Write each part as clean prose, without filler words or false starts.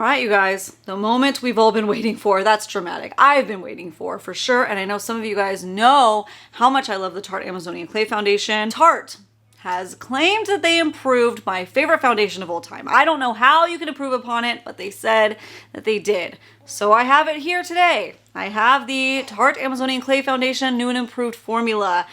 All right, you guys, the moment we've all been waiting for. That's dramatic. I've been waiting for sure. And I know some of you guys know how much I love the Tarte Amazonian Clay Foundation. Tarte has claimed that they improved my favorite foundation of all time. I don't know how you can improve upon it, but they said that they did. So I have it here today. I have the Tarte Amazonian Clay Foundation new and improved formula.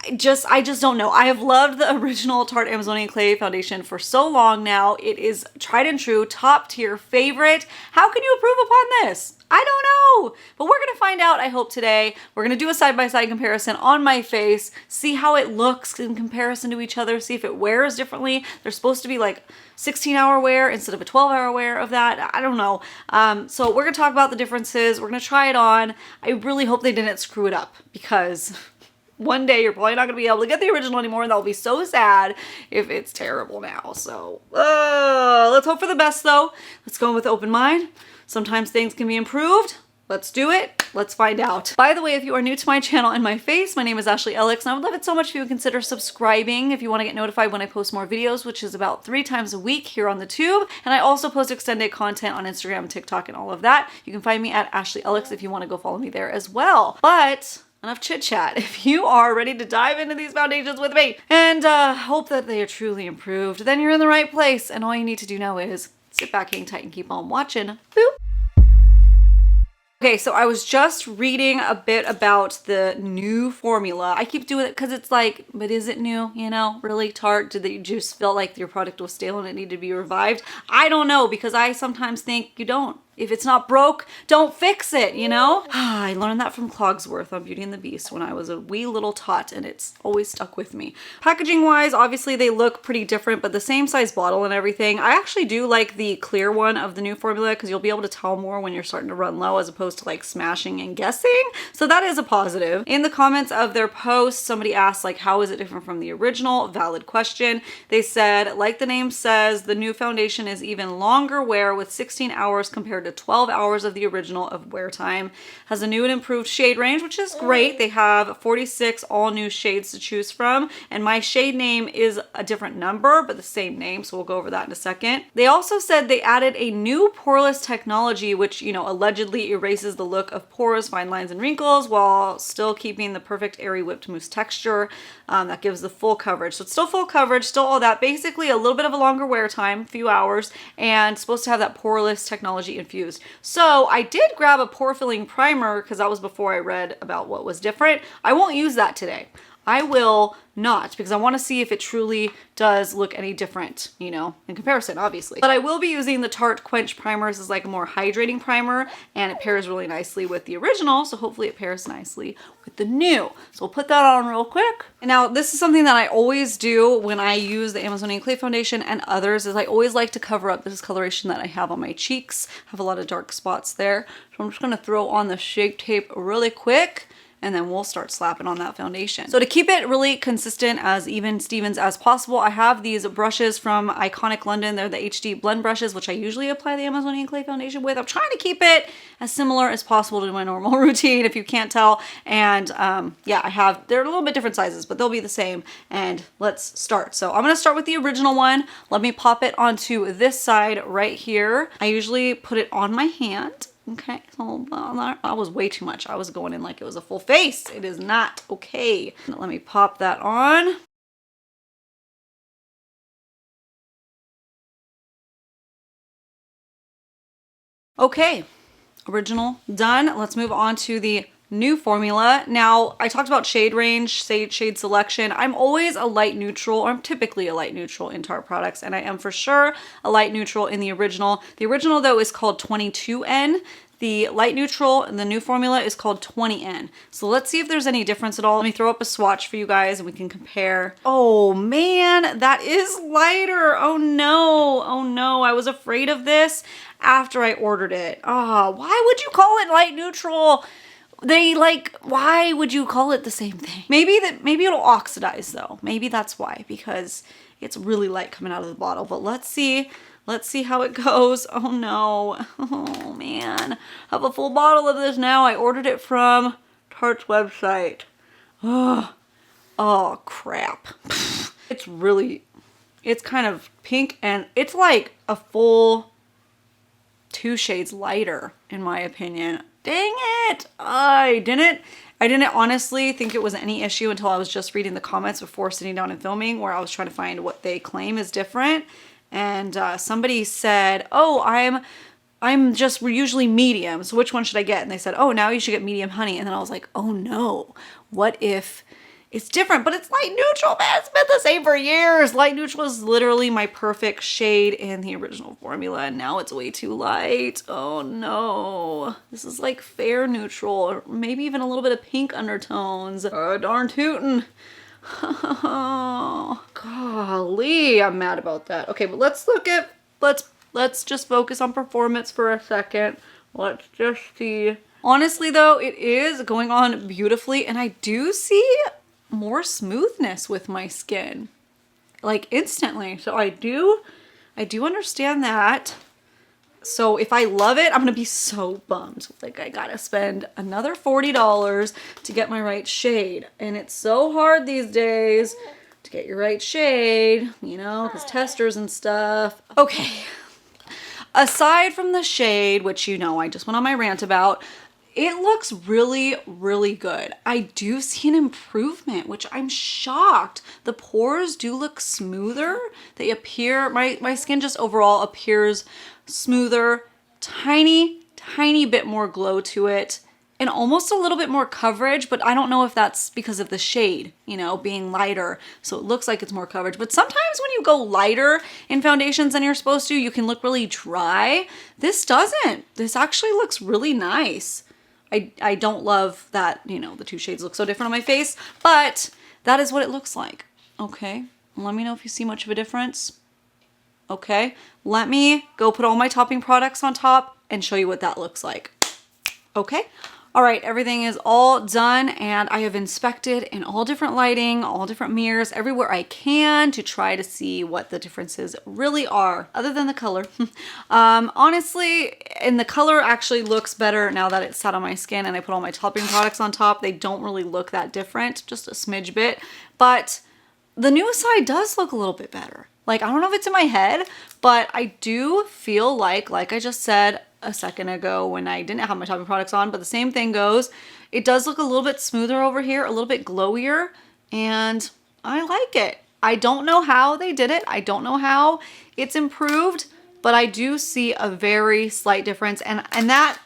I just don't know. I have loved the original Tarte Amazonian Clay Foundation for so long now. It is tried and true, top tier favorite. How can you improve upon this? I don't know, but we're gonna find out, I hope, today. We're gonna do a side-by-side comparison on my face, see how it looks in comparison to each other, see if it wears differently. There's supposed to be like 16-hour wear instead of a 12-hour wear of that. I don't know. So we're gonna talk about the differences. We're gonna try it on. I really hope they didn't screw it up, because one day you're probably not going to be able to get the original anymore, and that'll be so sad if it's terrible now. So let's hope for the best, though. Let's go in with an open mind. Sometimes things can be improved. Let's do it. Let's find out. By the way, if you are new to my channel and my face, my name is Ashley Ellix, and I would love it so much if you would consider subscribing if you want to get notified when I post more videos, which is about 3 times a week here on the tube. And I also post extended content on Instagram, TikTok, and all of that. You can find me at Ashley Ellix if you want to go follow me there as well. But enough chit chat. If you are ready to dive into these foundations with me and hope that they are truly improved, then you're in the right place. And all you need to do now is sit back, hang tight, and keep on watching. Boop. Okay, so I was just reading a bit about the new formula. I keep doing it because it's like, but is it new? You know, really, Tarte? Did you just feel like your product was stale and it needed to be revived? I don't know, because I sometimes think you don't. If it's not broke, don't fix it, you know? I learned that from Clogsworth on Beauty and the Beast when I was a wee little tot, and it's always stuck with me. Packaging wise, obviously they look pretty different, but the same size bottle and everything. I actually do like the clear one of the new formula, because you'll be able to tell more when you're starting to run low as opposed to like smashing and guessing. So that is a positive. In the comments of their post, somebody asked like, how is it different from the original? Valid question. They said, like the name says, the new foundation is even longer wear with 16 hours compared to 12 hours of the original of wear time. Has a new and improved shade range, which is great. They have 46 all new shades to choose from, and my shade name is a different number but the same name, so we'll go over that in a second. They also said they added a new poreless technology, which, you know, allegedly erases the look of pores, fine lines, and wrinkles while still keeping the perfect airy whipped mousse texture. That gives the full coverage. So it's still full coverage, still all that. Basically a little bit of a longer wear time, a few hours, and supposed to have that poreless technology infused. So I did grab a pore filling primer because that was before I read about what was different. I won't use that today. I will not, because I want to see if it truly does look any different, you know, in comparison, obviously. But I will be using the Tarte Quench Primer. This is like a more hydrating primer, and it pairs really nicely with the original, so hopefully it pairs nicely with the new. So we'll put that on real quick. And now this is something that I always do when I use the Amazonian Clay Foundation and others, is I always like to cover up this discoloration that I have on my cheeks. I have a lot of dark spots there. So I'm just going to throw on the Shape Tape really quick, and then we'll start slapping on that foundation. So to keep it really consistent, as even Stevens as possible, I have these brushes from Iconic London. They're the HD blend brushes, which I usually apply the Amazonian Clay Foundation with. I'm trying to keep it as similar as possible to my normal routine, if you can't tell. And yeah, they're a little bit different sizes, but they'll be the same. And let's start. So I'm gonna start with the original one. Let me pop it onto this side right here. I usually put it on my hand. Okay, so that was way too much. I was going in like it was a full face. It is not okay. Let me pop that on. Okay, original done. Let's move on to the new formula. Now, I talked about shade range, shade selection. I'm always a light neutral, or I'm typically a light neutral in Tarte products, and I am for sure a light neutral in the original. The original, though, is called 22N. The light neutral and the new formula is called 20N. So let's see if there's any difference at all. Let me throw up a swatch for you guys and we can compare. Oh man, that is lighter. Oh no, oh no. I was afraid of this after I ordered it. Why would you call it light neutral? Why would you call it the same thing? Maybe it'll oxidize though. Maybe that's why, because it's really light coming out of the bottle. But let's see. Let's see how it goes. Oh no. Oh man. I have a full bottle of this now. I ordered it from Tarte's website. Oh crap. It's kind of pink, and it's like a full 2 shades lighter, in my opinion. Dang it! I didn't honestly think it was any issue until I was just reading the comments before sitting down and filming, where I was trying to find what they claim is different. And somebody said, oh, I'm just usually medium, so which one should I get? And they said, oh, now you should get medium honey. And then I was like, oh no, what if it's different? But it's light neutral, man. It's been the same for years. Light neutral is literally my perfect shade in the original formula, and now it's way too light. Oh no. This is like fair neutral, or maybe even a little bit of pink undertones. Oh, darn tootin'. Oh, golly, I'm mad about that. Okay, but let's just focus on performance for a second. Let's just see. Honestly though, it is going on beautifully, and I do see more smoothness with my skin, like instantly. So I do understand that. So if I love it, I'm gonna be so bummed. Like, I gotta spend another $40 to get my right shade. And it's so hard these days to get your right shade, you know, because testers and stuff. Okay, aside from the shade, which, you know, I just went on my rant about, it looks really, really good. I do see an improvement, which I'm shocked. The pores do look smoother. They appear, my skin just overall appears smoother, tiny bit more glow to it, and almost a little bit more coverage, but I don't know if that's because of the shade, you know, being lighter. So it looks like it's more coverage. But sometimes when you go lighter in foundations than you're supposed to, you can look really dry. This doesn't. This actually looks really nice. I don't love that, you know, the 2 shades look so different on my face, but that is what it looks like. Okay, let me know if you see much of a difference. Okay, let me go put all my topping products on top and show you what that looks like. Okay, all right, everything is all done, and I have inspected in all different lighting, all different mirrors, everywhere I can to try to see what the differences really are, other than the color. Honestly, and the color actually looks better now that it's sat on my skin and I put all my topping products on top. They don't really look that different, just a smidge bit, but the new side does look a little bit better. Like, I don't know if it's in my head, but I do feel like I just said a second ago when I didn't have my topping products on, but the same thing goes. It does look a little bit smoother over here, a little bit glowier, and I like it. I don't know how they did it. I don't know how it's improved, but I do see a very slight difference, and that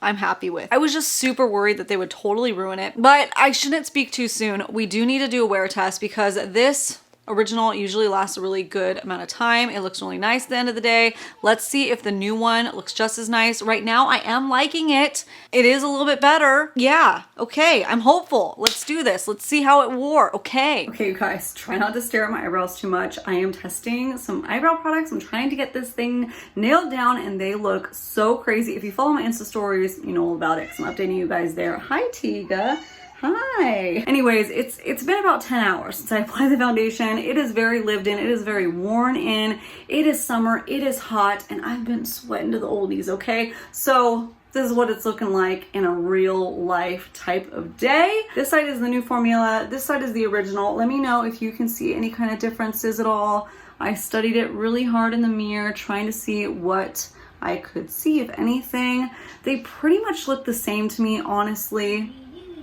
I'm happy with. I was just super worried that they would totally ruin it, but I shouldn't speak too soon. We do need to do a wear test because this original usually lasts a really good amount of time. It looks really nice at the end of the day. Let's see if the new one looks just as nice. Right now, I am liking it. It is a little bit better. Yeah, okay, I'm hopeful. Let's do this. Let's see how it wore. Okay, you guys, try not to stare at my eyebrows too much. I am testing some eyebrow products. I'm trying to get this thing nailed down, and they look so crazy. If you follow my Insta stories, you know all about it, because I'm updating you guys there. Hi, Tiga. Hi. Anyways, it's been about 10 hours since I applied the foundation. It is very lived in. It is very worn in. It is summer. It is hot, and I've been sweating to the oldies, okay? So this is what it's looking like in a real life type of day. This side is the new formula. This side is the original. Let me know if you can see any kind of differences at all. I studied it really hard in the mirror, trying to see what I could see, if anything. They pretty much look the same to me, honestly.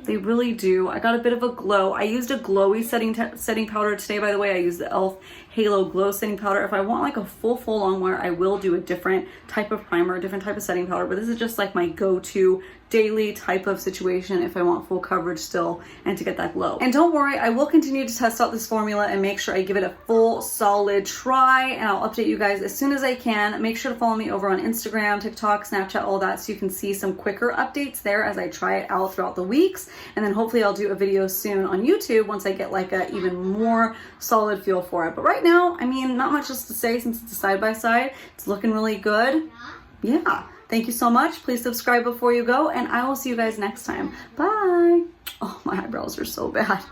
They really do. I got a bit of a glow. I used a glowy setting powder today, by the way. I used the e.l.f. Halo Glow Setting Powder. If I want like a full long wear, I will do a different type of primer, a different type of setting powder, but this is just like my go-to daily type of situation if I want full coverage still and to get that glow. And don't worry, I will continue to test out this formula and make sure I give it a full solid try, and I'll update you guys as soon as I can. Make sure to follow me over on Instagram, TikTok, Snapchat, all that, so you can see some quicker updates there as I try it out throughout the weeks. And then hopefully I'll do a video soon on YouTube once I get like a even more solid feel for it. But right now, I mean, not much else to say since it's a side-by-side. It's looking really good. Yeah. Thank you so much. Please subscribe before you go, and I will see you guys next time. Bye. Oh, my eyebrows are so bad.